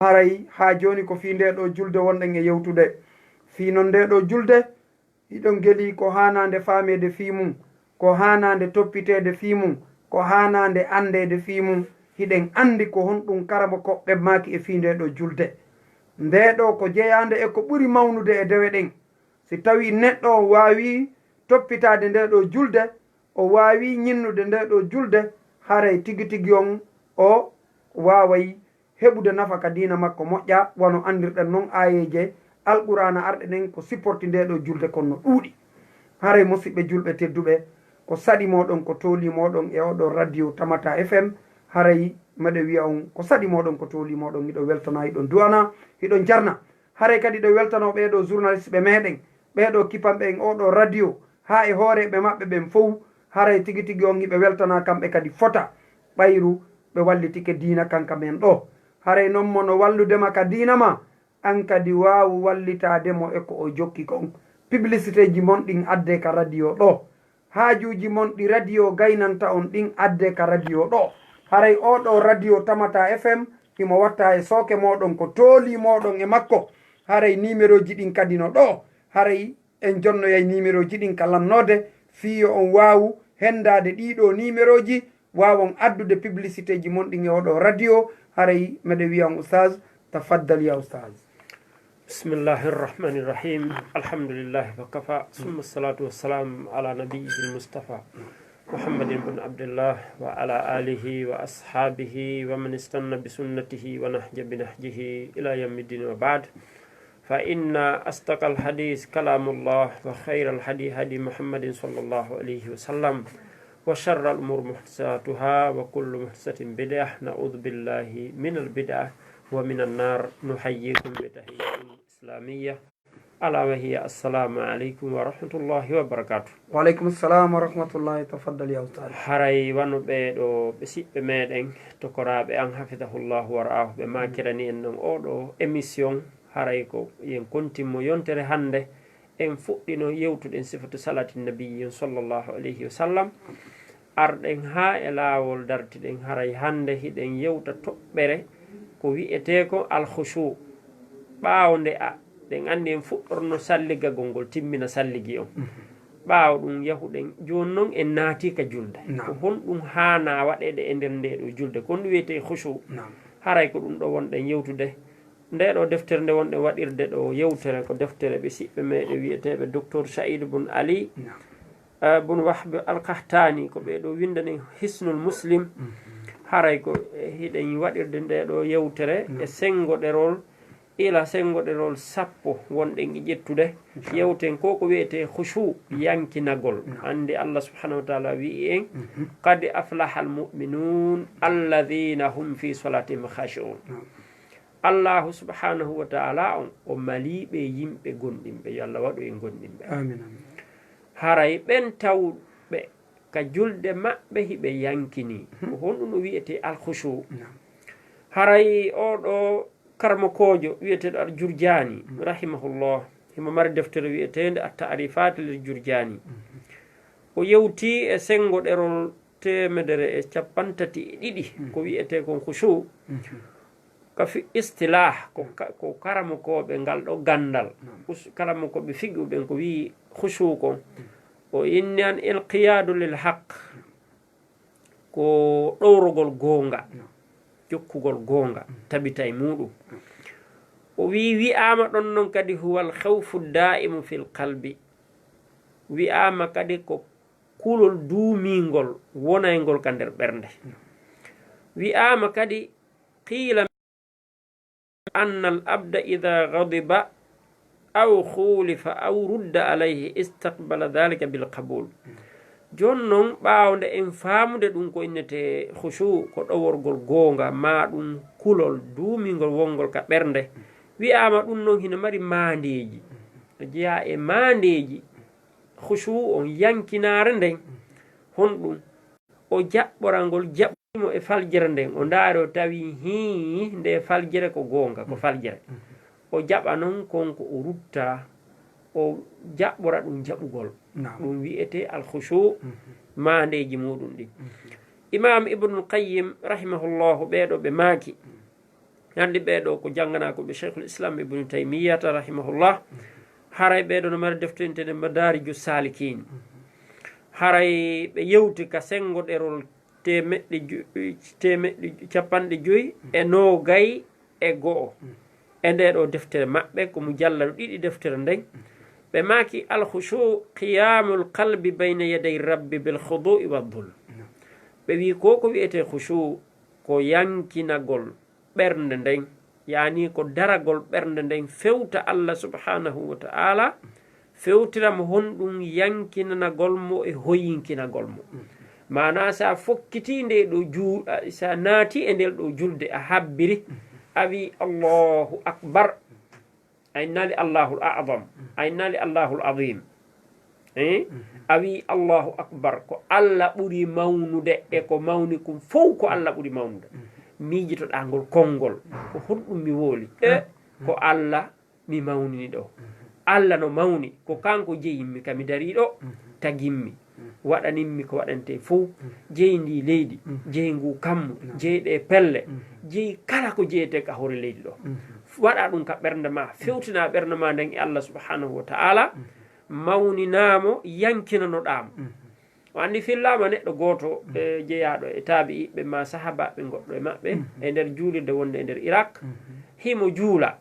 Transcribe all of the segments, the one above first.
haray ha joni ko fi ndeɗo julde wonɗen e yewtude fi non ndeɗo julde iɗon geli ko hanande famede fi mum, ko hanande toppitede fi mum, ko hanande andede fi mum. hiɗen andi ko honɗum karama koɓɓe maki e fi ndeɗo julde. ndeɗo ko jeyande e ko ɓuri mawnude e dewe ɗen. si tawi neɗɗo o wawi toppitade ndeɗo julde, o wawi ñinnude ndeɗo julde, haray tigi tigi on o waway heɓude nafa ka dina makko moƴƴa, wono andirɗen noon ayeje alqur'ana arɗe ɗen ko supporti ndeɗo julde kono ɗuuɗi. haray musidɓe julɓe tedduɓe, ko saɗi moɗon ko tooli moɗon e oɗo radio Tamata FM. haray meɗe wiya on ko saɗi moɗon ko tooli moɗon, hiɗo weltana, hiɗon duwana, hiɗon jarna. haray kadi ɗo weltano ɓeɗo journaliste ɓe meɗen, ɓeɗo kipanɓe en oɗo radio ha e hooreɓe maɓɓe ɓen fof. haray tigi tigi on hiɓe weltana kamɓe kadi fota ɓayru ɓe wallitike dina kanka men ɗo. haray noon mono walludema ka dina ma, an kadi wawu wallitademo e ko o jokki kon. publicité ji mon ɗin adde ka radio ɗo, haajuji mon ɗi radio gaynanta on ɗin adde ka radio ɗo. haray oɗo radio Tamata FM himo watta e sooke moɗon ko tooli moɗon e makko. haray numéro ji ɗin kadi no ɗo. haray en jonnoyay numéro ji ɗin ka lannode fiyo on wawu hendade ɗiɗo numéro ji, wawon addude publicité ji mon ɗin e oɗo radio. haray meɗe wiya on oustaz, tafaddal ya oustaz. bismillahi rrahmani rrahim, alhamdulillahi wa kafa, summa salatu wassalam ala nabiyihi lmustafa muhammadin bin abdillah wa ala alihi wa ashabihi wa man istanna bi sunnatihi wa nahja bi nahjihi ila yawmiddin wa ba'd. fa inna astaqal hadis kalamullah wa khayral hadi hadi muhammadin sallallahu alayhi wa sallam wa sharral umur muhdathatuha wa kullu muhdathatin bid'ah. na'udhu billahi minal bid'ah wa minan nar. nuhayyikum bi tahiyyatin islamiyyah ala wa hiya assalamu aleykum wa rahmatullahi wa barakatuh. wa aleykum assalam wa rahmatullahi. tafaddal ya ustad. haray wano ɓeɗo ɓe siɓɓe meɗen tokoraɓe an hafidahullahu wa ra'ahu ɓe makirani en non oɗo émission. haray ko yen kontinmo yontere hande en fuɗɗino yewtuɗen sifatu salati nabiyin sallllahu alayhi wa sallam. arɗen ha e laawol dartiɗen haray hande hiɗen yewta toɓɓere ko wi'ete ko alkhushu. ɓaawo nde ɗen andi en fuɗɗorno salligagol ngol timmina salligi on. ɓaawo ɗum yahuɗen joni noon en naati ka julde. ko honɗum hana waɗede e nder ndeɗo julde kon ɗum wiyete khushu. haray ko ɗum ɗo wonɗen yewtude. ndeɗo deftere nde wonɗen waɗirde ɗo yewtere ko deftere ɓe siɓɓe meɗe wiyeteɓe docteur Saïd bun Ali bun Wahb al-Qahtani, ko ɓeɗo windani hisnul muslim. haray ko hiɗen waɗirde ndeɗo yewtere e sengoɗerol ila sengoɗerol sappo wonɗen e ƴettude yewten ko wiyete khushu, yankinagol. andi Allah subhanahu wa ta'ala wi en qad aflaha almu'minun alladhina hum fi salatihim khashi'un. allahu subhanahu wa ta'ala on o maliɓe yimɓe gonɗinɓe, yo Allah waɗu en gonɗinɓe. amin. haray ɓen tawɓe ka julde maɓɓe hiɓe yankini ko honɗum no wiyete alkhushu. haray oɗo karmakojo wiyeteɗo al Jurjani rahimahullah himo mari deftere wiyetede at ta'rifat lil Jurjani. o yewti e sengoɗerol 132 ko wiyete kon khushu. ka fi istilah ko karamakoɓe ngal ɗo gandal. karamakoɓe figuɓen ko wi khushu kon o inni an ilqiyadu lil haqq, ko ɗowrogol gonga, jokkugol gonga tabita e muɗum. o wi'ama ɗon noon kadi huwal khawfu da'imu fil qalbi. wi'ama kadi ko kulol duumingol wonaygol ka nder ɓernde. wi'ama kadi qila anna al abda idha ghadiba aw khulifa aw rudda alayhi istaqbala dhalika bil qabul. jon noon ɓaawde en faamude ɗum ko innete khushu, ko ɗoworgol goonga ma ɗum kulol duumingol wongol ka ɓernde. wi'ama ɗum noon hina mari maandeji. o jeeya e maandeji khushu on yankinare nden honɗum o jaɓɓorangol jaɓɓimo e faljere nden. o ndaari o tawi hi nde faljere ko goonga, ko faljere. o jaɓa noon konko o rutta o jaɓɓora ɗum jaɓugol. ɗum wiyete alkhushu, maandeji muɗum ɗi. imam ibnul qayyim rahimahullahu ɓeɗo ɓe maaki hande ɓeɗo ko janggana ko ɓe cheikhul islam ibnu taymiyata rahimahullah haray ɓeɗo no mari deftentede madariju salikin haray ɓe yewti ka sengo ɗerol temeɗɗe capanɗe joyyi e nogay e go'o e nde ɗo deftere maɓɓe komo jallaɗo ɗiɗi deftere nden ɓe maki alkhushu qiyamul qalbi bayna yaday rabbi bil khudu'i waddul ɓe wi ko wiyete khushu ko yankinagol ɓernde nden yani ko daragol ɓernde nden fewta Allah subhanahu wa ta'ala fewtiramo honɗum yankinanagol mo e hoyinkinagol mo mana sa fokkiti nde ɗo sa naati e ndel ɗo julde a habbiri a wi allahu akbar a innali allahul a'zam a innali allahul azim a wi allahu akbar ko Allah ɓuri mawnude e ko mawni kum fof ko Allah ɓuri mawnude miijitoɗa ngol konngol ko honɗum mi wooli ko Allah mi mawnini ɗo Allah no mawni ko kanko jeyimmi kami dari ɗo tagimmi waɗaninmi ko waɗante fof jeyi ndi leydi jeyi ngu kammu jeyɗe pelle jeyi kala ko jeyete ka hoore leydi ɗo waɗa ɗum ka ɓernde ma fewtina ɓernde ma nden e Allah subhanahu wa ta'ala mawninamo yankinanoɗamo o andi fillama neɗɗo goto jeeyaɗo e taabi ɓe ma sahabaɓe goɗɗo e maɓɓe e nder juulirde wonde e nder Irak himo juula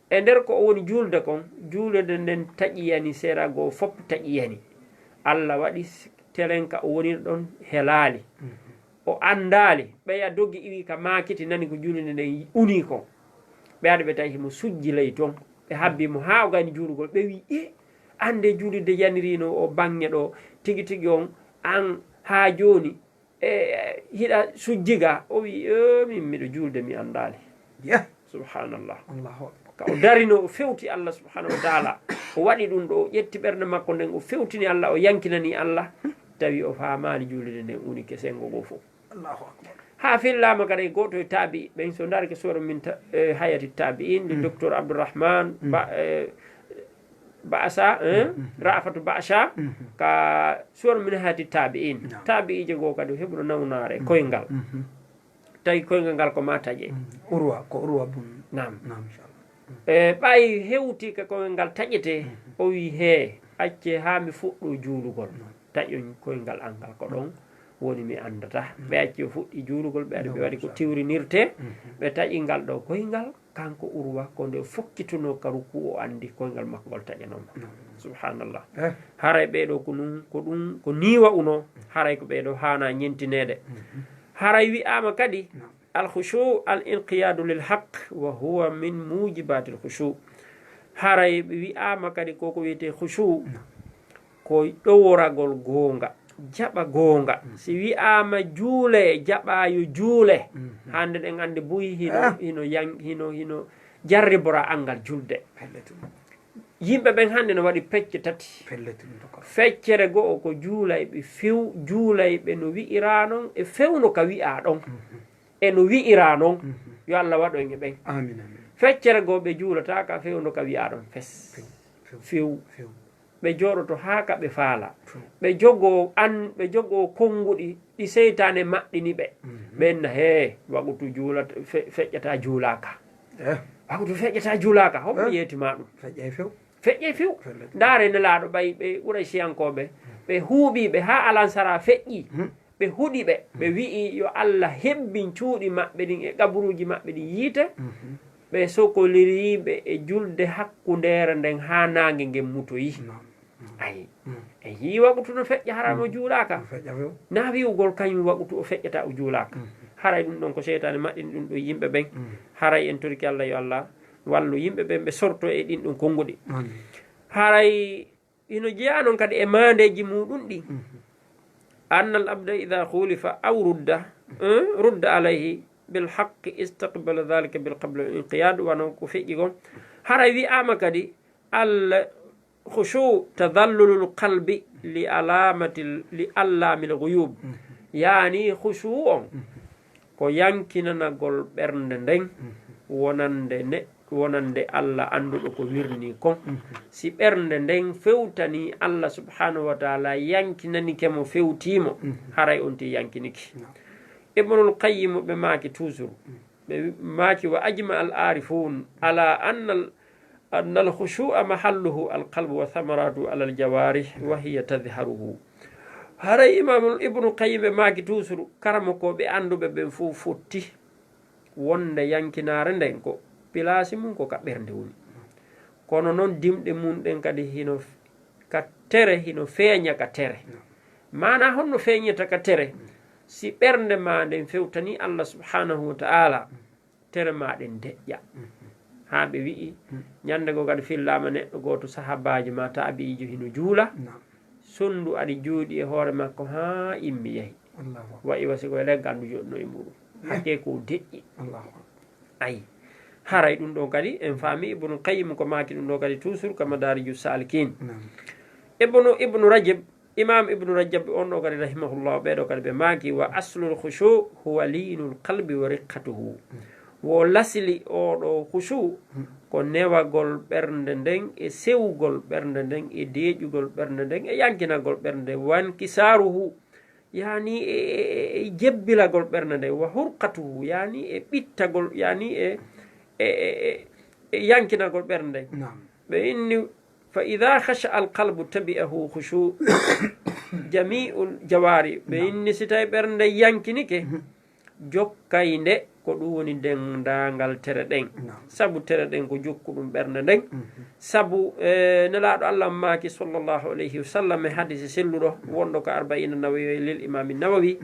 e nder ko o woni juulde kon juulirde nden taƴiyani serago fof taƴiyani Allah waɗi telenka o woni ɗon helali o andali ɓeya doggi iwi ka makiti nani ko juulirde nden uni kon ɓe aɗa ɓe tawi himo sujji ley toon ɓe habbimo ha o gani juulugol ɓe wi ande juulirde yanirino o bange ɗo tigi tigi on an ha joni hiɗa sujjiga o wi min miɗo juulde mi andali subhanallah ka o darino o fewti Allah subhanahu wa ta'ala o waɗi ɗum ɗo o ƴetti ɓernde makko nden o fewtini Allah o yankinani Allah tawi o famani juulirde nden uni ke sengo go fof ha fillama kada e goto e taabi ɓen so darke soro min hayati tabi'in le docteur Abdourahmane Ba'asa Ra'afatu Ba'asha ka soro min hayati tabi'in tabi'ije go kadi heɓuɗo nawnare koyngal tawi koyngal ngal ko ma taƴe urwa bun nam ɓayi hewti ka koyngal ngal taƴete o wi he acce ha mi fuɗɗo juulugol taƴon koyngal an ngal ko ɗon woni mi andata ɓe acci o fuɗɗi juulugol ɓe aɗa ɓe waɗi ko tiwrinirte ɓe taƴi ngal ɗo koyngal kanko urwa ko nde fokkituno ka ruku o andi koyngal makko ngol taƴanoma subhanallah haray ɓeɗo ko ɗum ko niwa uno haray ko ɓeɗo hana ñentinede haray wi'ama kadi alkhushu al inqiyadu lil haqq wa huwa min mujibati alkhushu haray wi'ama kadi koko wiyete khushu ko ɗoworagol goonga jaɓa goonga si wi'ama juule jaɓayo juule hande ɗen andi buyi hino jarribora angal julde yimɓe ɓen hande no waɗi pecce tati feccere go'o ko juulayɓe few juulayɓe no wi'ira noon e fewno ka wi'a ɗon e no wi'ira noon yo Allah waɗo en e ɓen feccere goo ɓe juulata ka fewno ka wi'a ɗon fes few ɓe jooɗoto ha ka ɓe faala ɓe jogo konnguɗi ɗi seytane maɗɗini ɓe ɓenna he wagutu juulata feƴƴata juulaka wagutu feƴƴata juulaka homɓe yeetima ɗum feƴƴe few ndaare nelaɗo ɓay ɓe ɓuura siyankoɓe ɓe huuɓiɓe ha alansara feƴƴi ɓe huɗi ɓe wi'i yo Allah hebbin cuuɗi maɓɓe ɗin e ƙaburuji maɓɓe ɗin yiite ɓe sokoliriɓe e julde hakkundere nden ha nangue ngen mutoyi ayi e yi wagutu no feƴƴa harano juulaka na wiwugol kañum wagutu o feƴƴata o juulaka haray ɗum ɗon ko seytane maɗɗini ɗum ɗo yimɓe ɓen haray en torki Allah yo Allah wallu yimɓe ɓen ɓe sorto e ɗin ɗum konnguɗi haray ino jeeya noon kadi e mandeji muɗum ɗi anna al abda ida khulifa aw rudda alayhi بالحق استقبل ذلك بالقبل والانقياد ونوكو فيجيكم هراي وياما كدي الخشوع تذلل القلب لعلام الغيوب يعني خشوع ko yankinanagol ɓernde nden wonande Allah anduɗo ko wirni kon si ɓernde nden fewtani Allah subhanahu wa ta'ala yankinanike mo fewtimo haray on ti yankiniki ibnul qayyim ɓe maaki toujours ماكي وأجمع العارفون على أن الخشوع محله القلب وثمراته على الجوارح وهي تظهره. هري إمام ابن قيم ماكي توسر كرمكو بأندو ببن فوتي wonde yankinare nden ko pilasi mum ko kaɓɓerde woni kono noon dimɗe mum ɗen kadi hino ka tere hino feeña ka tere mana honno feeñata ka tere si ɓernde ma nden fewtani Allah subhanahu wa ta'ala tere maɗen deƴƴa ha ɓe wi'i ñande go kadi fillama neɗɗo goto sahabaji ma taabiijo hino juula sondu aɗi juuɗi e hoore makko ha immi yehi wayi wasi koye leggandu joɗno e muɗum hakke ko deƴƴi ayi haray ɗum ɗo kadi en faami ibnu qayyim ko maki ɗum ɗo kadi toujours kama dariju salikin ibnu rajab imam ibnu rajab on ɗo kadi rahimahullah ɓeɗo kadi ɓe maki wa aslul khushu huwa linul qalbi wa riqqatuhu wo lasili oɗo khushu ko newagol ɓernde nden e sewgol ɓernde nden e deeƴugol ɓernde nden e yankinagol ɓernde wankisaruhu yani e jebbilagol ɓernde nde wa hurqatuhu yani e ɓittagol yani e yankinagol ɓernde nde ɓe inni fa ida khasha alqalbu tabi'ahu khushu jami'ul jawari ɓe inni si tawi ɓernde yankinike jokkay nde ko ɗum woni dendagal tere ɗen sabu tere ɗen ko jokku ɗum ɓernde nden sabu nelaɗo Allah maki sallllahu alayhi wa sallam e hadise selluɗo wonɗo ko arba'ina nawawi lil imami nawawi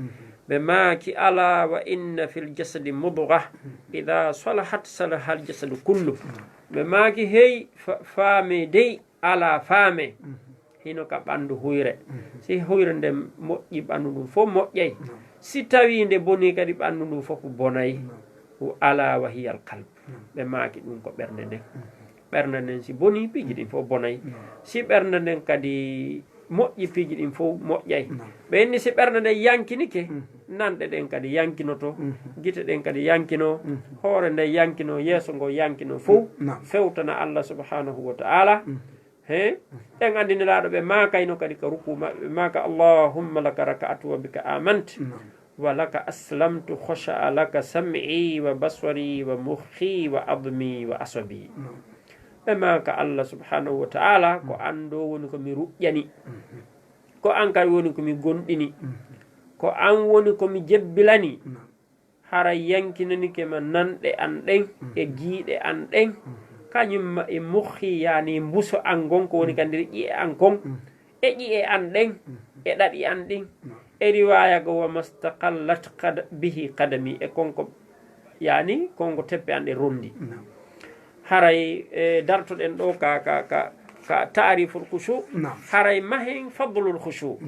ɓe maki ala wa inna fil jasadi mudgha ida salahat salaha al jasadu kullu ɓe maki hey faame dey ala faame hino ka ɓandu huyre si huyre nde moƴƴi ɓandu ɗum fof moƴƴay si tawi nde boni kadi ɓandu ndu fof bonayi ala wa hiya al qalb ɓe maki ɗum ko ɓernde nden ɓernde nden si boni piiji ɗin fof bonayi si ɓernde nden kadi moƴƴi piiji ɗin fof moƴƴay ɓe inni si ɓernde nden yankinike nanɗe ɗen kadi yankinoto guite ɗen kadi yankino hoore nde yankino yeeso ngo yankino fof fewtana Allah subhanahu wa ta'ala he ɗen andinelaɗo ɓe makayno kadi ka ruku maɓe ɓe maka allahumma laka raka'atu wa bika amant wa laka aslamtu khasha'a laka sam'i wa basari wa mukhi wa admi wa asabi ɓe maka Allah subhanahu wa ta'ala ko an ɗo woni komi ruƴƴani ko an kadi woni komi gonɗini ko an woni komi jebbilani hara yankinanike ma nanɗe an ɗen e giiɗe an ɗen kañumma e mukhi yani mbuso an gon ko woni kandir ƴi'e an kon e ƴi'e an ɗen e ɗaɗi an ɗin e riwaya go wa mastaqallat bihi qadami e konko yani konko teppe an ɗe rondi haray dartoɗen ɗo ka tariful khushu haray mahen fadlul khushu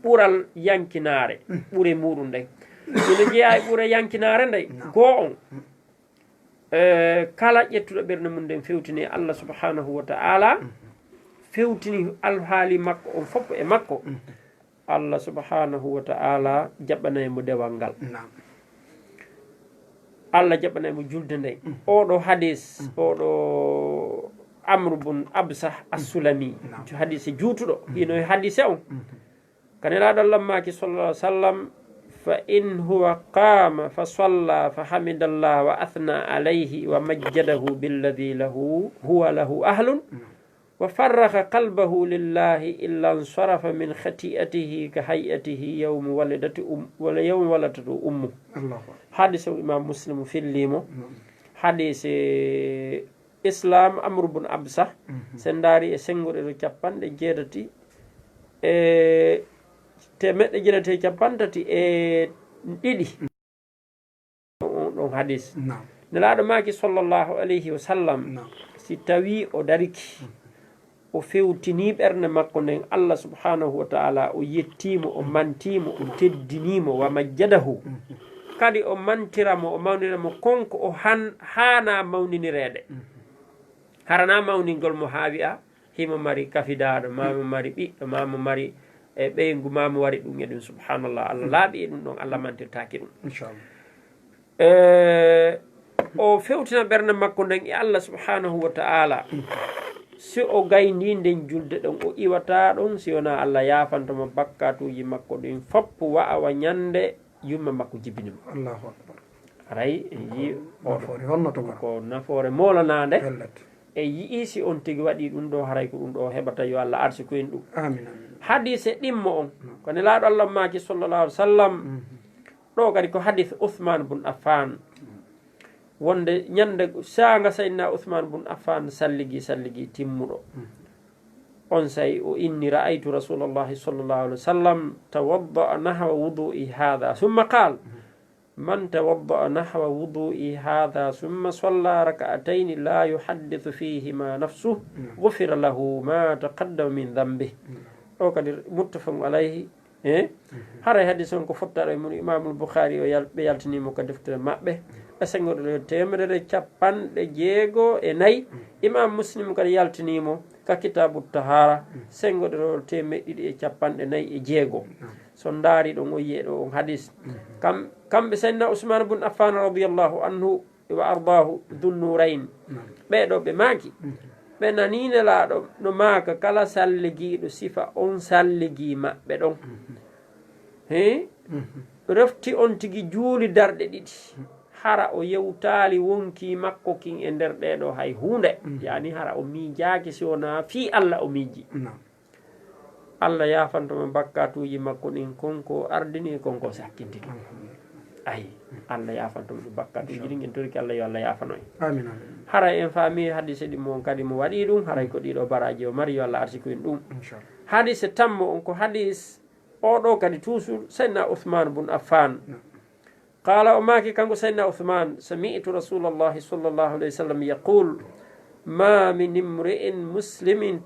ɓural yankinare ɓure muɗum nden ino jeeya e ɓure yankinare nde goo on kala ƴettuɗo ɓernde mum nden fewtini Allah subhanahu wa ta'ala fewtini alhaali makko on fof e makko Allah subhanahu wa ta'ala jaɓɓanaymo dewal ngal Allah jaɓɓanaymo julde nde oɗo hadis oɗo amru bun absah assulami hadise juutuɗo ino hadise on kanelaɗo Allah maki sallallah alih w sallam فإن هو قام فصلى فحمد الله وأثنى عليه ومجده بالذي له هو له أهل وفرغ قلبه لله إلا انصرف من خطيئته كهيئته يوم ولدته أمه حديث الإمام مسلم في الليمو حديث إسلام أمر بن أبسة سنداري سنغور الكابان جيرتي temeɗɗe jeɗate capantati e ɗiɗi ɗon hadis nelaɗo maki sallllahu alayhi wa sallam si tawi o dariki o fewtini ɓernde makko nden Allah subhanahu wa ta'ala o yettimo o mantimo o teddinimo wa majjadahu kadi o mantiramo o mawninamo konko o hana mawninirede harana mawningol mo haawi a himo mari kafidaɗo mamo mari ɓiɗɗo mamo mari e ɓeygu mamo wari ɗum e ɗum subhanallah Allah laaɓi e ɗum ɗon Allah mantirtaki ɗum inchallah o fewtina ɓernde makko nden e Allah subhanahu wa ta'ala si o gayndi nden julde ɗon o iwata ɗon si wona Allah yafantoma bakkatuji makko ɗin fopp wa awa ñande yumma makko jibinimo Allahu akbar aray yi nafoore honnoto ko nafoore molanande pellet e yii si on tigi waɗi ɗum ɗo haray ko ɗum ɗo heɓata yo Allah arsi koyen ɗum amin hadise ɗimmo on ko nelaɗo Allah maki sallallahu alaihi wasallam ɗo kadi ko hadith Uthman bun Affan wonde ñande sanga sayyidina Uthman bun Affan salligi timmuɗo on say o inni ra'aytu rasulullahi sallallahu alaihi wasallam tawadda'a nahwa wudu'i hadha thumma qala من توضأ نحو وضوء هذا ثم صلى ركعتين لا يحدث فيهما نفسه غفر له ما تقدم من ذنبه أو كان متفق عليه هذا حديث ko fottare mun Imam al-Bukhari o yaltini mo ko deftere mabbe asengol temere capanɗe jeego e nayi Imam Muslim kadi yaltini mo ka kitabu tahara sengoɗo temeɗɗiɗi e capanɗe nayi e jeego so ndaari ɗon o yiye ɗo on hadis kamɓe sayyidina Usman bun Affan radiyallahu anhu wa ardahu dhunnurayn ɓeɗo ɓe maaki ɓe nanine laaɗo no maaka kala salligiiɗo sifa on salligi maɓɓe ɗon refti on tigi juuli darɗe ɗiɗi hara o yewtaali wonki makko kin e nder ɗeɗo hay hunde yani hara o miijaaki si wona fii Allah o miiji Allah yafantoma bakkatuji makko ɗin konko ardini konko sakkintini ayi Allah yafantoma ɗum bakkatuji ɗin en toriki Allah yo Allah yafanoy amin haray en faami hadise ɗi mon kadi mo waɗi ɗum haray ko ɗiɗo baraji o mari yo Allah arsi koyen ɗum hadise tammo on ko hadis oɗo kadi toujours sayyidina Uthman bun Affan qala o maki kanko sayyidina Uthman sami'tu rasulallahi sallallahu alayhi wa sallam yaqul ma min imri'in muslimin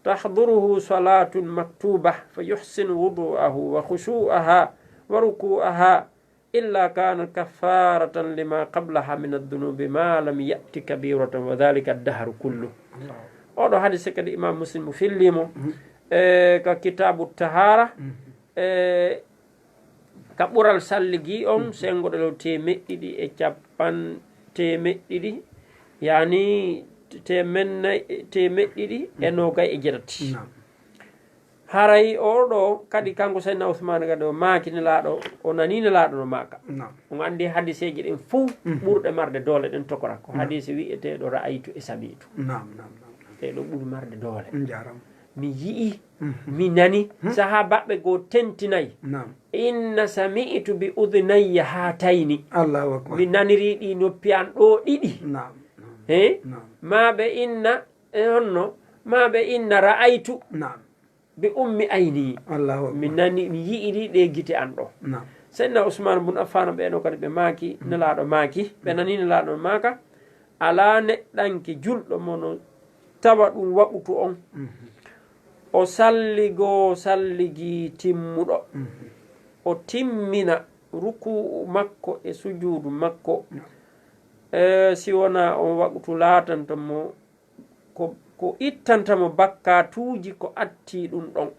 تحضره صلاة مكتوبة فيحسن وضوءه وخشوعها وركوعها إلا كان كفارة لما قبلها من الذنوب ما لم يأتي كبيرة وذلك الدهر كله هذا حديث كده إمام مسلم في الليمو ككتاب الطهارة كبرال سالجي أم سينغود لو تيمئدي إتشابان تيمئدي يعني temeɗɗiɗi e nogay e jeɗati haray oɗo kadi kanko sayyidina Uthman kadi o maakine laaɗo o nanine laaɗo no maaka on andi hadiseji ɗin fou ɓurɗe marde doole ɗen tokora ko hadise wi'eteɗo ra'aytu e sami'tu ɗeɗo ɓuuri marde doole mi yii mi nani sahabaɓe go tentinayi inna sami'tu bi udhnayya hatayni mi naniri ɗi noppi an ɗo ɗiɗi maɓe inna honno maɓe inna ra'aytu bi ummi ayni mi nani mi yi'iri ɗe gite an ɗo sayyidina Usman bun Affan ɓeɗo kadi ɓe maaki nelaɗo maaki ɓe nani nelaɗo maaka ala neɗɗanke julɗo mono tawa ɗum waɓutu on o salligi timmuɗo o timmina ruku makko e sujudu makko si wona on waɓutu laatantamo ko ittantamo bakkatuji ko atti ɗum ɗon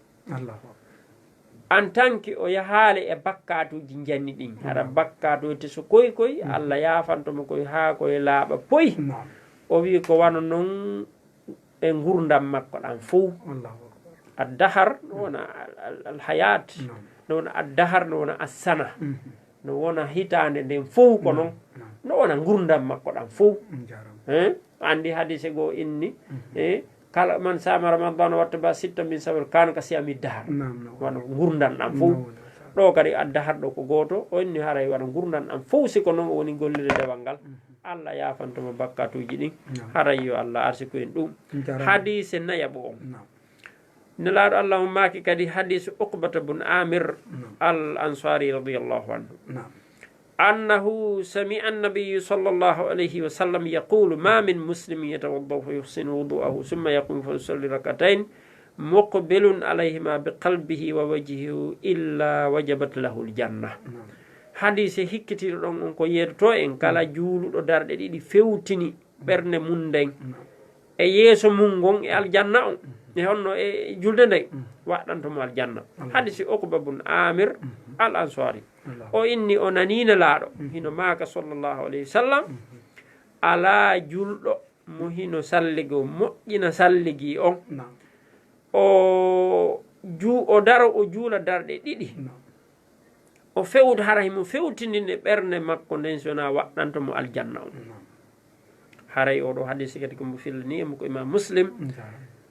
en tant que o yahaale e bakkatuji janni ɗin haɗa bakkatuji so koy Allah yafantamo koye ha koye laaɓa poyi o wi ko wana noon e gurdam makko ɗan fo addahar no wona alhayat no wona addahar no wona assana no wona hitande nden fof ko noon no wona gurdam makko ɗam fof andi hadise goo inni kala man sama ramadan watta ba sitta min sabr kan ka siyami dahar wona gurdam ɗam fof ɗo kadi addahar ɗo ko goto o inni haray wona gurdam ɗam fof siko noon o woni gollire dewal ngal Allah yafantoma bakkatuji ɗin haray yo Allah arsi ko en ɗum hadise nayaɓo on nelaɗo Allah mo maki kadi hadise Uqbata bun Amir al ansari radiyallahu anhu أنه سمع النبي صلى الله عليه وسلم يقول ما من مسلم يتوضأ فيحسن وضوءه ثم يقوم فيصلي ركعتين مقبل عليهما بقلبه ووجهه إلا وجبت له الجنة حديث هكتي ɗon ko yetto en kala juuluɗo darɗe ɗiɗi fewtini ɓernde mum nden e yeeso mum gon e aljanna on e honno e julde nden waɗantomo aljanna hadisi Uqba bun Amir al ansari o inni o nanina laaɗo hino maaka sallllahu alayhi wa sallam ala julɗo mo hino salligo moƴƴina salligi on o daro o juula darɗe ɗiɗi o fewt haray mo fewtindinde ɓernde makko nden sona waɗɗanto mo aljanna on haray oɗo hadisi kadi komo fillani emo ko imam muslim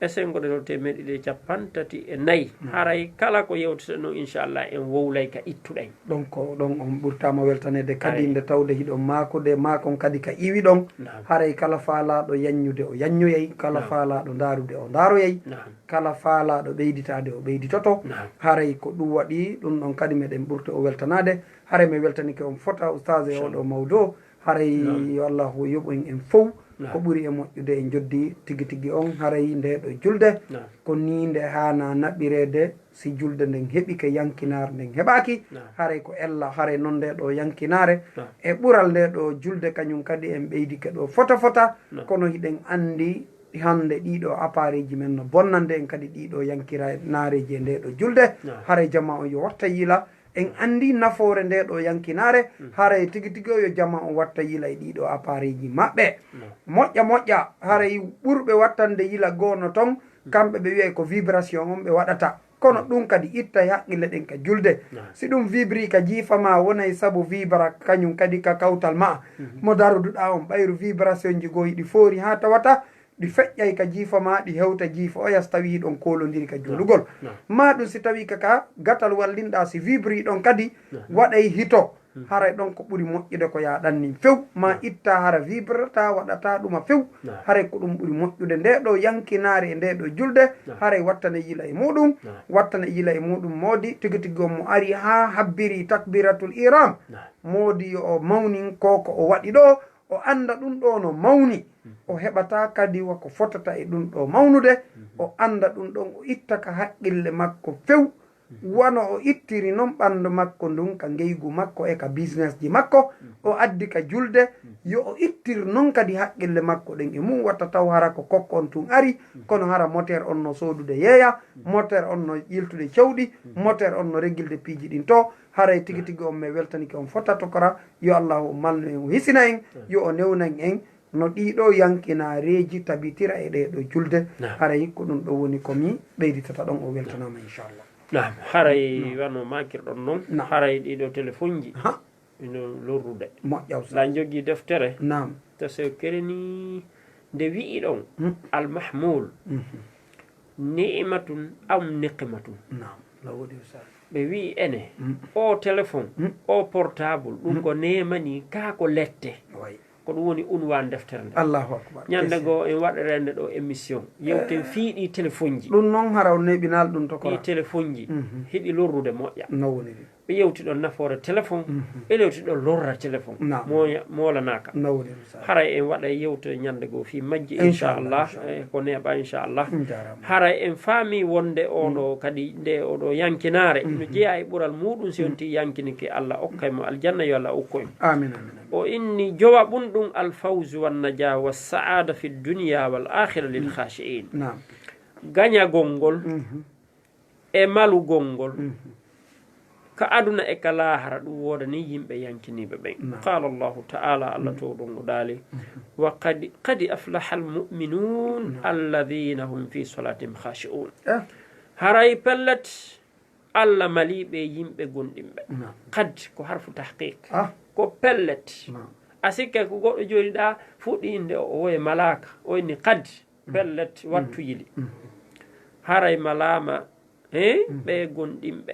esengoɗe ɗo 250 haray kala ko yewtete noon inchallah en wowlay ka ittuɗen donc ɗon on ɓurtama weltanede kadi nde tawde hiɗon makude makon kadi ka iwi ɗon haray kala faalaɗo yanñude o yanñoyay kala faalaɗo darude o daroyay kala faalaɗo ɓeyditade o ɓeyditoto haray ko ɗum waɗi ɗum ɗon kadi meɗen ɓurte o weltanade haray mi weltanike on fota oustage e oɗo mawdo haray yo allahu yoɓoyn en fof ko ɓuri e moƴƴude en joddi tigi tigi on haray nde ɗo julde ko ni nde hana naɓɓirede si julde nden heeɓi ke yankinare nden heɓaki haray ko ella haray noon nde ɗo yankinare e ɓural nde ɗo julde kañum kadi en ɓeydike ɗo fota fota kono hiɗen andi hande ɗiɗo appareil ji men no bonnande en kadi ɗiɗo yankira nareji e nde ɗo julde haray jama on yo watta yila en andi nafoore nde ɗo yankinare haray tigi tigi o yo jama on watta yila e ɗiɗo appareil ji maɓɓe moƴƴa moƴƴa haray ɓurɓe wattande yila goono ton kamɓe ɓe wiye ko vibration on ɓe waɗata kono ɗum kadi itta e haqqille ɗen ka julde si ɗum vibri ka jiifama wonay saabu vibra kañum kadi ka kawtal ma mo daruduɗa on ɓayru vibration ji goo yiɗi foori ha tawata ɗi feƴƴay ka jiifa ma ɗi hewta jiifa o yas tawi ɗon kolodiri ka julugol ma ɗum si tawi kaka gatal wallinɗa si vibri ɗon kadi waɗay hito haray ɗon ko ɓuri moƴƴude ko yaɗanni few ma itta hara vibrata waɗata ɗuma few haray ko ɗum ɓuri moƴƴude nde ɗo yankinare e nde ɗo julde haray wattane yila e muɗum wattane yila e muɗum moodi tigi tigi on mo ari ha habbiri takbiratul iram moodi yo o mawnin koko o waɗi ɗo o anda ɗum ɗo no mawni o heɓata kadi wako fotata e ɗum ɗo mawnude o anda ɗum ɗon o itta ka haqqille makko few wano o ittiri noon ɓandu makko ndun ka ngeygu makko e ka business ji makko o addi ka julde yo o ittir noon kadi haqqille makko ɗen e mum watta taw hara ko kokkon tun ari kono hara moteur on no sodude yeeya moteur on no yiltude cewɗi moteur on no reggilde piiji ɗin to haray tigi tigi on mi weltanike on fota tokora yo allahu malnu en o hisina en yo o newnan en no ɗiɗo yankinareji tabitira e ɗeɗo julde haray ko ɗum ɗo woni komi ɓeyditata ɗon o weltanama inchallah nam haray wano makirɗon noon haray ɗiɗo téléphone ji ino lorrude moƴƴaw sa jogui deftere nam to sew kereni nde wi'i ɗon almahmoul ni'matun am niqmatun nam lawodi sa ɓe wi ene o téléphone o portable ɗum ko nemani ka ko lette ko ɗum woni unwan deftere nde allahu akbar ñande goo en waɗerende ɗo émission yewten fiiɗi téléphone ji ɗum noon haraw neɓinal ɗum to ɗi téléphone ji hiɗi lorrude moƴƴa no woniri ɓe yewti ɗon nafoore téléphone ɓe yewti ɗon lorra téléphone molanaka no woniri haray en waɗa yewte ñande goo fi majji inchallah ko neeɓa inchallah haray en faami wonde oɗo kadi nde oɗo yankinare no jeeya e ɓuural muɗum si wonti yankinike Allah okkaymo aljanna yo Allah okkoymo amin amin o inni jowa ɓum ɗum alfawse wannadia wa saada fi dunia wal akhira lil khashiin gañagol ngol e malugol ngol ka aduna e ka lahara ɗum wodani yimɓe yankiniɓe ɓen qala allahu taala allah to ɗum o daali wa qad aflaha almuminun alladina hum fi solatihim khashi'un haray pellet allah maliɓe yimɓe gonɗinɓe kad ko harfu tahqiq ko pellet a sikke ko goɗɗo jooɗiɗa fuɗɗi inde o woye malaka o inni kad pellet wattu yiɗi haray malama ɓe gonɗinɓe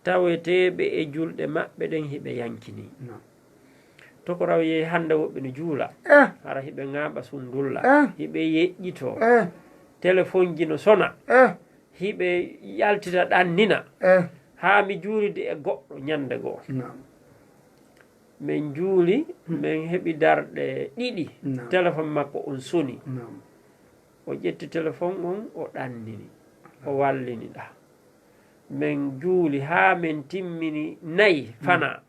taweteɓe e julɗe maɓɓe ɗen hiɓe yankini to ko raw yehi hande woɓɓe no juula hara hiɓe ŋaɓa sundulla hiɓe yeƴƴito téléphone ji no sona hiɓe yaltita ɗannina ha mi juulide e goɗɗo ñande goo min juuli min heɓi darɗe ɗiɗi téléphone makko on soni o ƴetti téléphone on o ɗannini o wallini ɗa min juuli ha min timmini nayi fana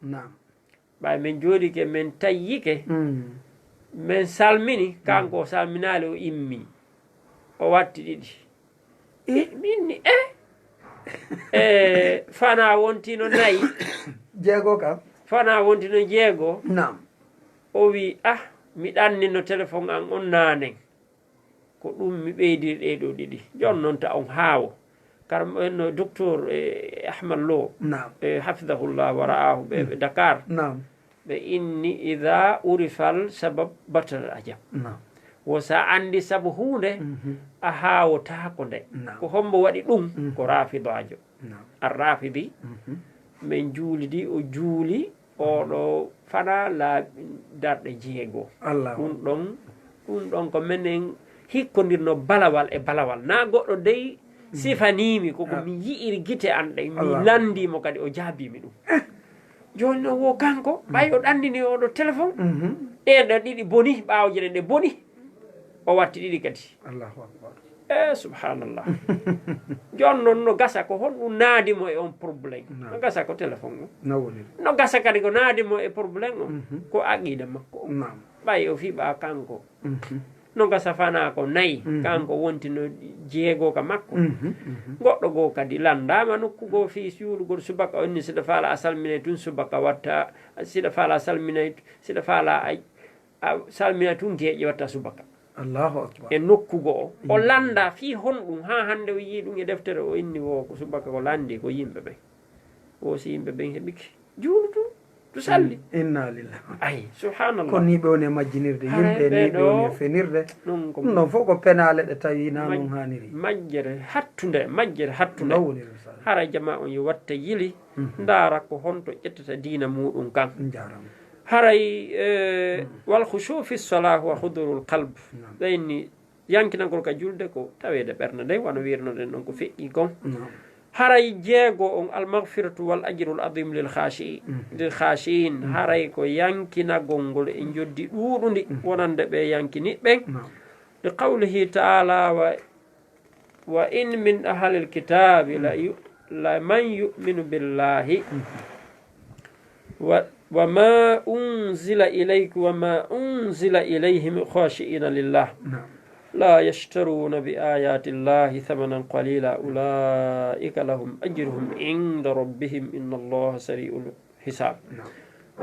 ɓay min jooɗike min tayyike min salmini kanko o salminali o immi o watti ɗiɗi minni fana wontino nayi jeego kam fana wontino jeego o wi mi ɗannino téléphone an on nanen ko ɗum mi ɓeydiri ɗeɗo ɗiɗi jon noon ta on haawo karam no docteur Ahmad Lo hafidahullah wa ra'ahu ɓe Dakar ɓe inni ida urifal sabab batal ajab wo sa andi sabu hunde a hawotako nde ko hombo waɗi ɗum ko rafidajo arrafidi min juulidi o juuli oɗo fana laaɓi darɗe jeegoo ɗum ɗon ko minen hikkodirno balawal e balawal na goɗɗo dey sifanimi koko mi yi'iri guite an ɗe mi landimo kadi o jaabimi ɗum joni noon wo kanko ɓay o ɗandini oɗo téléphone ɗeɗo ɗiɗi boni ɓawje ɗe boni o watti ɗiɗi kadi subhanallah jon noon no gasa ko honɗum naadimo e on probléme no gasa ko téléphone o no gasa kadi ko naadimo e probléme o ko aqida makko o ɓay o fiɓa kanko no gasa fana ko nayi kanko wontino jeego ka makko goɗɗo goo kadi landama nokku goo fi suulugol subaka onni siɗa faala a salminay tun subaka watta siɗa faala a salminay siɗa faala a salminay tun geeƴe watta subaka allahu akbar e nokkugo o landa fi honɗum ha hande o yii ɗum e deftere o inni wo ko subaka ko landi ko yimɓe ɓen o si yimɓe ɓen heɓiki juulutu to salli inna lillahi ay subhanallah ko ni ɓe woni e majjinirde yimɓe ni ɓe woni e fenirde ɗum ɗon fof ko penale ɗe tawi na ɗum haniri majjere hattude hara jama on yo watta yili ndaara ko honto ƴettata diina muɗum kan haray wal khushu fi salah wa hudurul qalb ɓeyni yankinagol ka julde ko tawede ɓernde nde wano wirnoɗen ɗon ko feƴƴi gon haray jeego on almagfiratu wal ajrul adim lil khashiin haray ko yankinagol ngol e joddi ɗuuɗundi wonande ɓe yankiniɓɓen li qawlihi taala wa in min ahlil kitabi la man yuminu billahi wa ma unzila ilaykum wa ma unzila ilayhim khashiina lillah لا يشترون بآيات الله ثمنا قليلا أولئك لهم أجرهم عند ربهم إن الله سريع الحساب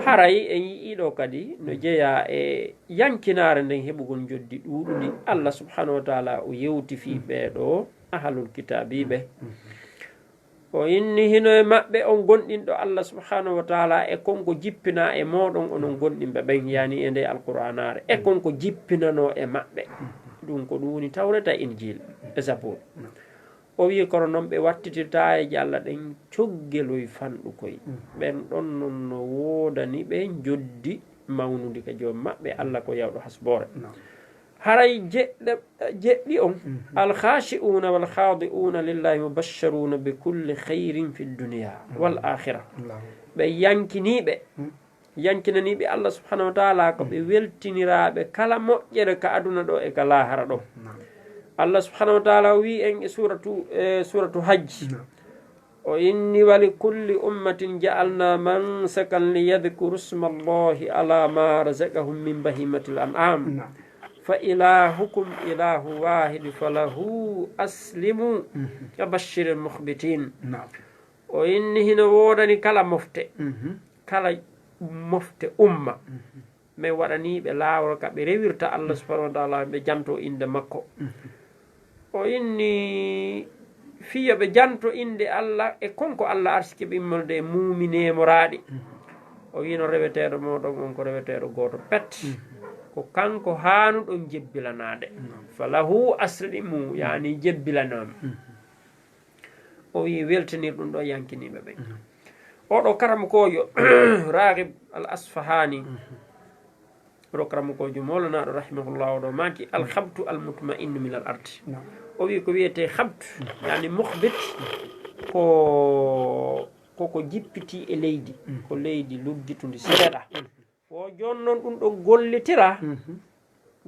haray en yiɗo kadi no jeeya e yankinare nden heɓugol joddi ɗuɗuɗi Allah subhanahu wa taala o yewti fi ɓeeɗo ahlul kitabiɓe o inni hino e maɓɓe on gonɗinɗo Allah subhanahu wa taala e konko jippina e moɗon onon gonɗinɓe ɓen yani e nde alqur'anare e konko jippinano e maɓɓe ɗum ko ɗum woni tawreta injil e zabur o wi kono noon ɓe wattitirta e Allah ɗen coggeloy fanɗu koye ɓen ɗon noon no woodani ɓe joddi mawnude ka joom maɓɓe Allah ko yawɗo hasbore haray jeɗɗi on alkhashi'una wal khadi'una lillahi mubashsharuna bi kulli khayrin fi dunya wal akhirah ɓe yankinaniɓe Allah subhanahu wa taala ko ɓe weltiniraɓe kala moƴƴere ka aduna ɗo e ka lahara ɗo Allah subhanahu wa taala wi en e suratu hajj o inni wa li kulli ummatin ja'alna mansakan liyadhkuru isma allahi ala ma razaqahum min bahimatil an'am fa ilahukum ilahu wahid falahu aslimu wa bashshiril mukhbitin o inni hino wodani kala mofte umma min waɗaniɓe laawol ka ɓe rewirta Allah subhanahu wa taala ɓe janto inde makko o inni fiya ɓe janto inde Allah e konko Allah arsike ɓe immolde e muminemoraɗi o wino reweteɗo moɗon on ko reweteɗo goto pet ko kanko hanuɗon jebbilanade falahu aslimu yani jebbilanama o wi weltanir ɗum ɗo yankiniɓe ɓen oɗo karamokojo Raghib al Asfahani oɗo karamokojo molanaɗo rahimahullah oɗo maki alhabtu almutma'innu min al ardi o wi ko wiyete habtu yani muhbit koko jippiti e leydi ko leydi luggitundi seeɗa o jon noon ɗum ɗo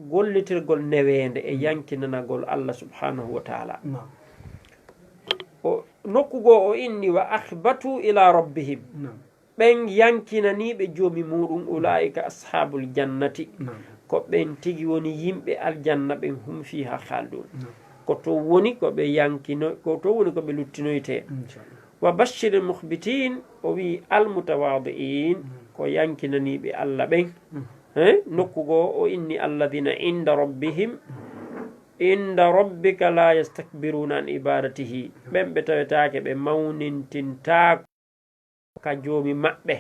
gollitirgol newende e yankinanagol Allah subhanahu wa taala o nokkugo o inni wa akhbatu ila rabbihim ɓen yankinaniɓe joomi muɗum ulaika ashabul jannati ko ɓen tigi woni yimɓe aljanna ɓen hum fiha khaldun ko to woni koɓe yankino ko to woni koɓe luttinoyte wa bashshiril mukhbitin o wi almutawadi'in ko yankinaniɓe Allah ɓen nokkugo o inni alladhina inda rabbihim inda rabbika la yastakbiruna an ibadatihi ɓen ɓe tawetake ɓe mawnintinta ka joomi maɓɓe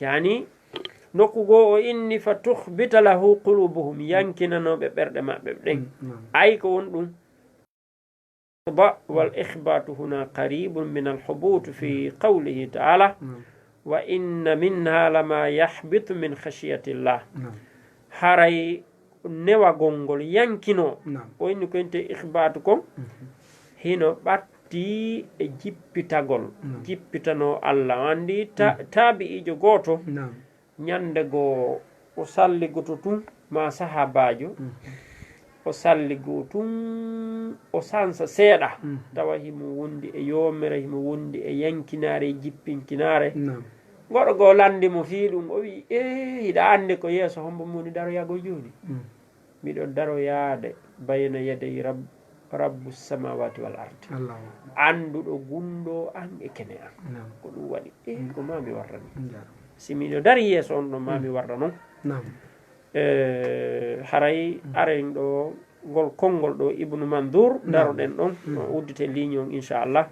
yani nokku goo o inni fa tuhbita lahu qulubuhum yankinanoɓe ɓerɗe maɓɓe ɗen ay ko won ɗum wal ihbatu huna qaribun min alhubut fi qawlihi taala wa inna minha lama yahbitu min khashiyati llah haray newagol ngol yankino o inni ko ente ihbatu kon hino ɓatti e jippitagol jippitano allah andi taabi ijo gooto ñande goo o salligoto tun ma sahabajo o salligo tun o sansa seeɗa tawa himo wondi e yomere himo wondi e yankinare e jippinkinare goɗo goo landimo fii ɗum o wi hiɗa andi ko yeeso hombo muni daroyago joni miɗo daroyaade bayna yadey rabbu samawati wal ardi annduɗo gunɗo an e kene an ko ɗum waɗi ko mami warrani si miɗo dari yeeso on ɗo mami warra noon haray aren ɗo ngol konngol ɗo ibnu mandour daroɗen ɗon uddite ligne on inchallah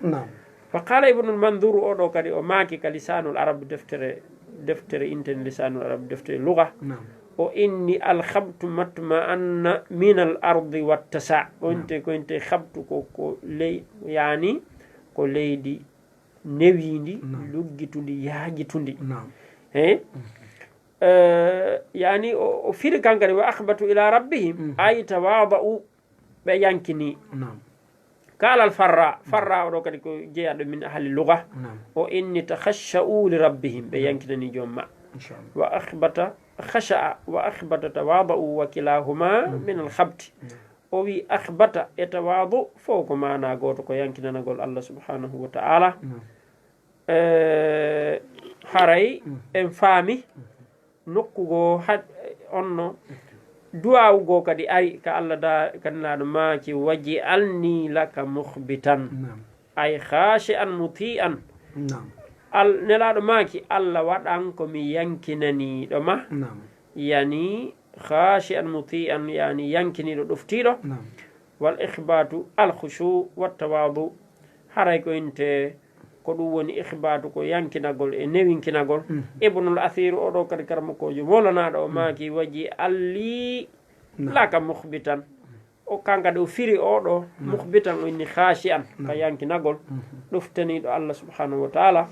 fa qala ibnu mandour oɗo kadi o maaki ka lisanul arabe deftere inten lisanul arabe deftere luga o inni alhabtu matma anna min al ardi wattasa onte koynte habtu ko ley yani ko leydi newindi luggitundi yaajitundi yani o firi kankadi wa akhbatu ila rabbihim ay tawada'u ɓe yankini kala al farra oɗo kadi ko jeeyaɗo min ahli luga o inni takhashsha'u li rabbihim ɓe yankinani joom ma wa akhbata khasha'a wa akhbata tawada'u wa kilahuma min al khabti o wi akhbata e tawadu fof ko mana goto ko yankinanagol allah subhanahu wa ta'ala haray en faami nokkugo onno duwawugo kadi ari ka allah da kannaɗo maaki waji alni laka muhbitan ay khashi an muti'an nelaɗo maaki allah waɗan komi yankinaniɗo ma yani khashi an muti'an yani yankiniɗo ɗoftiɗo wal ihbatu al khushu wa tawadu haray ko inte ko ɗum woni ihbatu ko yankinagol e newinkinagol ibnul athir oɗo kadi karmakojo molanaɗo o maaki waji alli laka muhbitan o kankadi o firi oɗo muhbitan o inni khashi an ka yankinagol ɗoftaniɗo allah subhanahu wa taala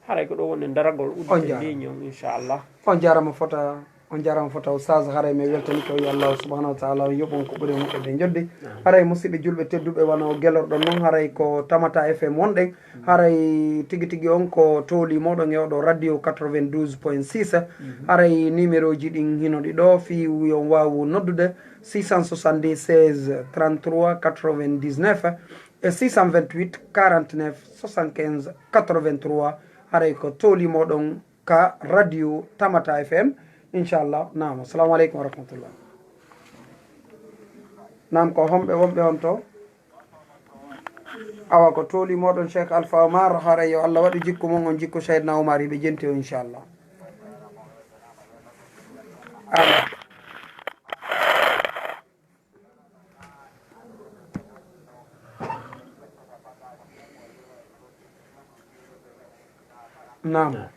haray ko ɗo woni daragol uddite ligne on inchallah on jarama fota oustage haray mi weltani ko yo allah subahanahu wa taala yoɓon ko ɓuuri moƴƴude joddi haray musidɓe julɓe tedduɓe wona o guelorɗon noon haray ko tamata fm wonɗen haray tigui tigui on ko tooli moɗon e oɗo radio 92.6 haray numéro ji ɗin hinoɗi ɗo fi yon wawu noddude 676 33 99 e 628 49 75 83 haray ko tooli moɗon ka radio tamata fm inchallah. Naam, assalamu aleykum wa rahmatullah. Naam, ko homɓe wonɓe on to awa ko tooli moɗon cheikh alpha omar haray yo allah waɗi jikku mon on jikku seydna oumar yiɓe jenti o inchallah. Naam.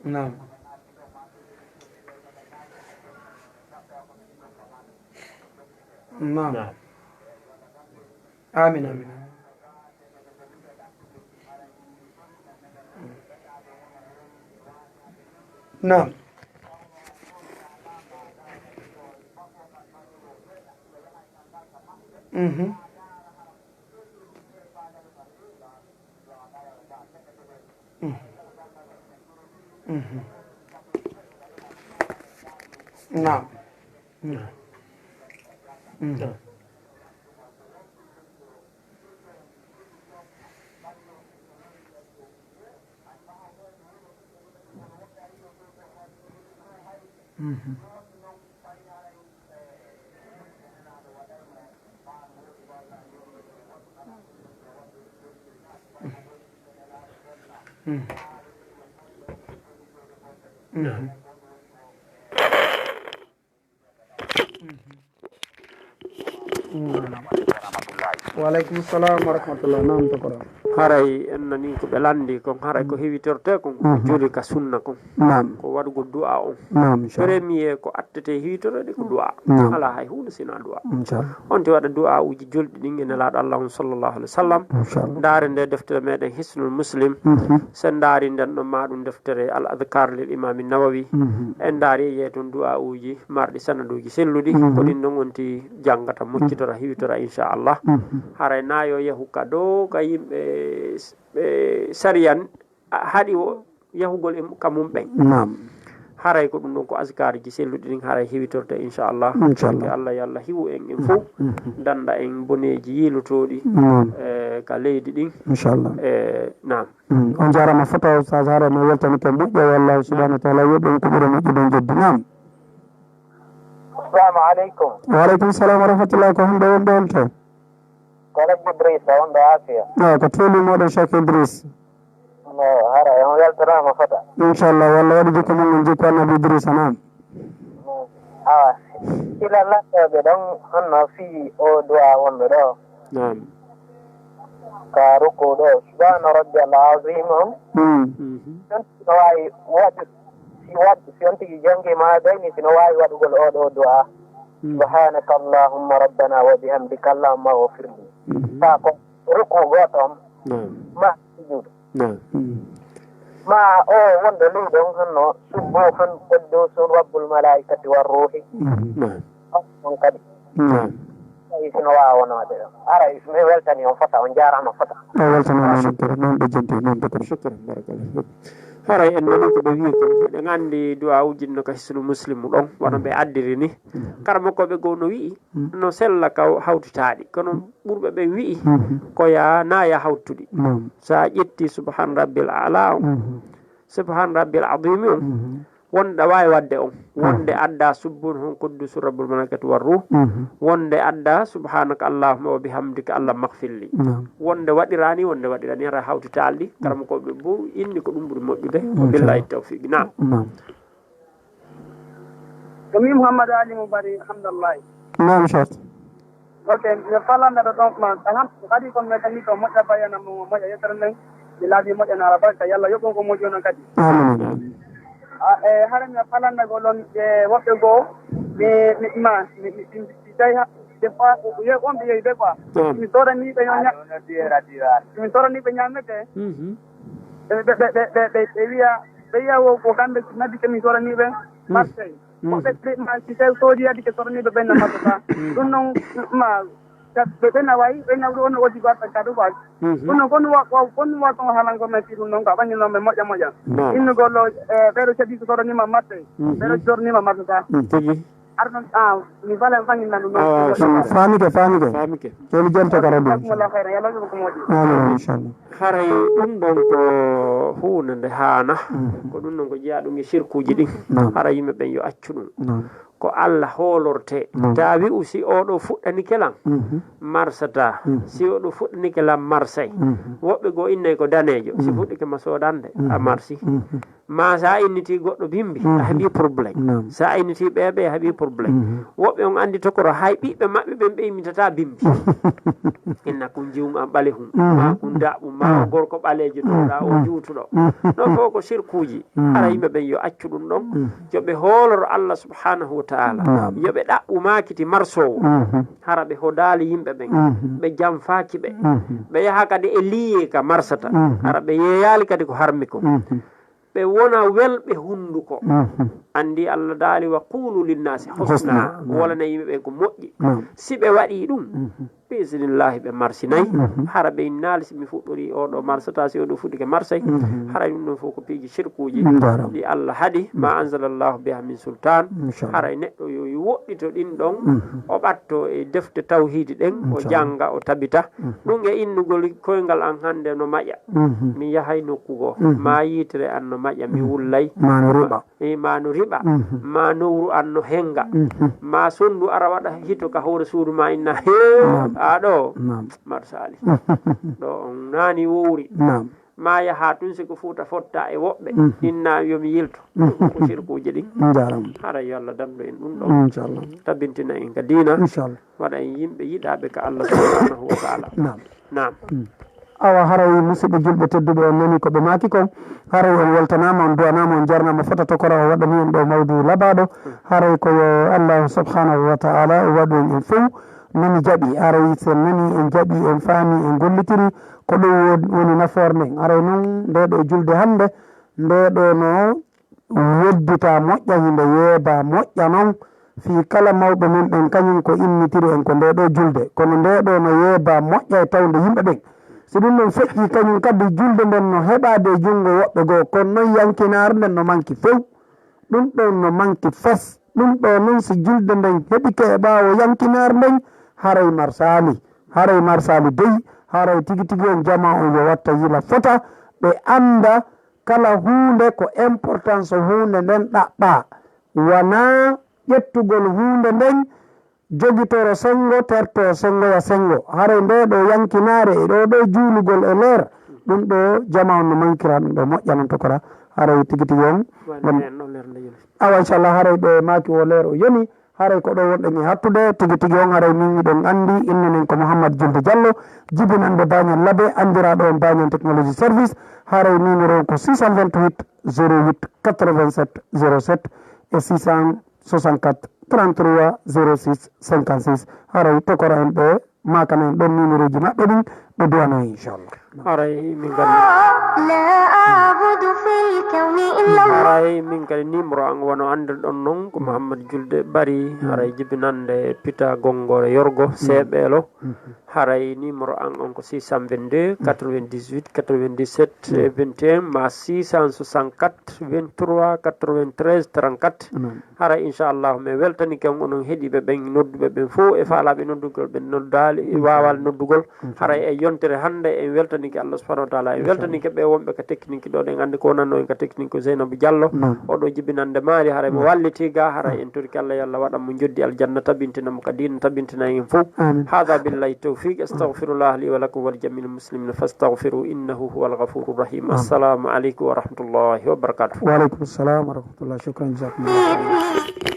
Naam. Naam. Amin amin. Naam. Naam. وعليكم السلام ورحمة الله. نعم تقرأ. haray en nani ko ɓe landi kon haray ko hewitorte kon joli ka sunna kon ko waɗugo du'a on premier ko attete hiwitorede ko du'a ala hay hunde sina du'a on te waɗa du'a uji jolɗi ɗin e nelaɗo allah on sallllahu alih wa sallam daare nde deftere meɗen hisnul muslim sen daari nden ɗon maɗum deftere al adkar lil imami nawawi en daari e yeeton du'a uji marɗi sanaduji selluɗi ko ɗin ɗon wonti janggata moccitora hiwitora inchallah haray nayo yahu ka dow ka yimɓe sariyan haɗi o yahugol e kamum ɓen haray ko ɗum ɗon ko askar ji selluɗi ɗin haray hewitorte inchallah ke allah yo allah hiwu en fof danda en boneji yiilotoɗi ka leydi ɗin inchallah nam on jarama foto sa hara no weltani ke moƴƴo wallahu subahanahu wa taala yoɓen ko ɓuura moƴƴuɗon jeddi nam assalamu aleykum. waaleykum salam wa rahmatullah ko hunde wonde on to Kolek Idris on ɗo Asia. ko toli moɗon Cheikh Idris hara on weltanama fota inchallah walla waɗi jikko mon en jikko annabi Idrissa nam awa sila lattoɓe ɗon honno fii o duwa wonɓe ɗo ka ruku ɗo subhana rabbi al azim on no wawi waɗ si on tigi jangima ɓeyni sino wawi waɗugol oɗo duwa subhanaka allahumma rabbana wa bihamdika allahumma ghfirli fa ko ruku goto on ma sujud ma o wonɗo leyɗon honno subbuhun quddusun rabbul malaikati warruhi on kadi tawi sino wawa wonode ɗo ara mi weltani on fota on jarama fota weltanama shukran noon ɓe jenti noon ɓe shukran barakallah haray en nani ko ɓe wi ko eɗen andi du'a ujinno ka hisnu muslimu ɗon wono ɓe addiri ni karamokoɓe goo no wi'i no sella ka hawtitaɗi kono ɓurɓe ɓe wi'i koya naya hawtuɗi sa ƴetti subhan rabbil ala on subhan rabbil adimi on wonde wawi wadde on wonde adda subbun hon quddusu rabbul malaikati warruh wonde adda subhanaka allahumma wa bihamdika allah maghfirli wonde waɗirani wonde waɗirani ara hawtitalɗi karama koɓe bo inni ko ɗum ɓuuri moƴƴude ko billahi tawfiq nam ko min Mouhamadou Ali mo bari alhamdulillahi nam chat ok mi falandeɗo ɗon ma kadi kon metani ko moƴƴa bayanamo moƴƴa yettere nden mi laabi moƴƴana ala barka yallah yoɓon ko moƴƴi onon kadi amin hara mi falandagol on ɓe woɓɓe goo mi tawi des fois on ɓe yeyi ɓe quoi mi toraniɓe mi toraniɓe ñamete ɓe wiya ko kamɓe nabbi ke mi toraniɓe marseille woɓɓe ma si tawi soodi adi ke toraniɓe ɓenna mattata ɗum noon ma ɓena wayi ɓena on oji gotta kadu quoi ɗum noon konu waton halango men si ɗum noon ko ɓañinoɓe moƴƴa moƴƴa innugol ɓeɗo kadi so toronima marseille ɓeɗo tornima mattata arɗon mi falen fañinna ɗum noon famike toni jonta kara ɗum jakumullah hayran yallah yoɓo ko moƴƴi amin inchallah haray ɗum ɗon ko hunde nde haana ko ɗum ɗon ko jeeya ɗum e sirkuji ɗin hara yimɓe ɓen yo accu ɗum ko Allah hoolorte tawi aussi oɗo fuɗɗani kelan marsata si oɗo fuɗɗani kelan marsay woɓɓe goo innay ko danejo si fuɗɗike ma sodande a marsi ma sa inniti goɗɗo bimbi a heeɓi probléme sa inniti ɓeɓe a heeɓi probléme woɓɓe on andi tokoro hay ɓiɓɓe maɓɓe ɓen ɓe immitata bimbi inna ko jiwum an ɓale hum ma ko daɓɓum ma o gorko ɓalejo ɗoɗa o juutuɗo ɗon fof ko sirkuji ara yimɓe ɓen yo accu ɗum ɗon yoɓe hooloro Allah subhanahu wa taala yoɓe ɗaɓɓu makiti marsowo hara ɓe hodali yimɓe ɓen ɓe janfaki ɓe ɓe yaha kadi e liye ka marsata hara ɓe yeeyali kadi ko harmi ko ɓe wona welɓe hunduko andi Allah daali wa qulu linnasi husna wolana yimɓe ɓen ko moƴƴi si ɓe waɗi ɗum bisinillahi ɓe marsinayi hara ɓe naali si mi fuɗɗori oɗo marsata si oɗo fuɗɗike marsay hara ɗum ɗon fof ko piiji sirkuji ɗi Allah haɗi ma anzalallahu biha min sultan haray neɗɗo yo woɗɗito ɗin ɗon o ɓatto e defte tawhidi ɗen o janga o tabita ɗum e innugol koyngal an hande no maƴa mi yahay nokkugo ma yitere an no maƴa mi wullay ma no riɓa ma nowru an no henga ma sondu ara waɗa hito ka hoore suudu ma inna he aɗo marsali ɗo on nani wowri ma yaha tun siko fuuta fotta e woɓɓe inna yomi yilto ko sirkuji ɗin haray yo Allah damɗo en ɗum ɗo inchallah tabbintina en ka diina inchallah waɗa en yimɓe yiɗaɓe ka Allah subhanahu wa taala nam awa haray musidɓe julɓe tedduɓe on nani koɓe maki kon haray on weltanama on duwanama on jarnama fota tokora o waɗani en ɗo mawdu labaɗo haray koyo Allah subhanahu wa taala o waɗu en fof nani jaaɓi aray sen nani en jaaɓi en faami en gollitiri ko ɗum woni nafoore nden aray noon ndeɗo julde hande ndeɗo no yeddita moƴƴa hinde yeeba moƴƴa noon fi kala mawɓe men ɓen kañum ko innitiri en ko ndeɗo julde kono ndeɗo no yeeba moƴƴa e tawde yimɓe ɓen so ɗum ɗon feƴƴi kañum kadi julde nden no heɓade e junngo woɓɓe goo kono noon yankinare nden no manki few ɗum ɗon no manki fes ɗum ɗo noon so julde nden heɓike e ɓaawo yankinare nden haray marsali dey haray tigi tigi on jama on yo watta yila fota ɓe anda kala hunde ko importance hunde nden ɗaɓɓa wona ƴettugol hunde nden jogitoro sengo terto sengoya sengo haray nde ɗo yankinare e ɗo juulugol e leer ɗum ɗo jama on no mankira ɗum ɗo moƴƴa non tokora haray tigi tigi on awa inchallah haray ɓe maki o leer o yoni haray ko ɗo wonɗen e hattude tigi tigi on haray min iɗon andi innenen ko Mouhammad Julde Diallo jibinande bañal laabe andiraɗo on bañal technologie service haray numéro ko 628 08 87 07 et 664 33 06 56 haray tokora en ɓe makana en ɗon numéro ji maɓɓe ɗin ɓe duwano inchallah haray min haray min kadi numéro an wono andirɗon noon ko Mouhammad Julde Bari haray jibinande Pita Gongore Yorgo Seeɓeelo haray numéro an on ko 622 98 97 21 ma 664 23 93 34 haray inchallahu mi weltani ken onon heeɗiɓe ɓen nodduɓe ɓen fof e faalaɓe noddugol ɓe noddali wawal noddugol haray e yontere hande en weltanike Allah subhanahu wa taala en weltanike ɓe wonɓe ka technique ɗo ɗen andi ko wonanno en ka technique ko Zeynabou Diallo oɗo jibinande maari haray mo walliti ga haray en torki Allah yo Allah waɗan mo joddi aljanna tabintinamo ka dina tabintina en fof hada billahi tawfiq astaghfirullah li wa lakum wa li jamil muslimina fastaghfiru innahu huwal ghafurur rahim assalamu aleykum wa rahmatullahi wa barakatuh wa aleykum assalam wa rahmatullah shukran jazakumullah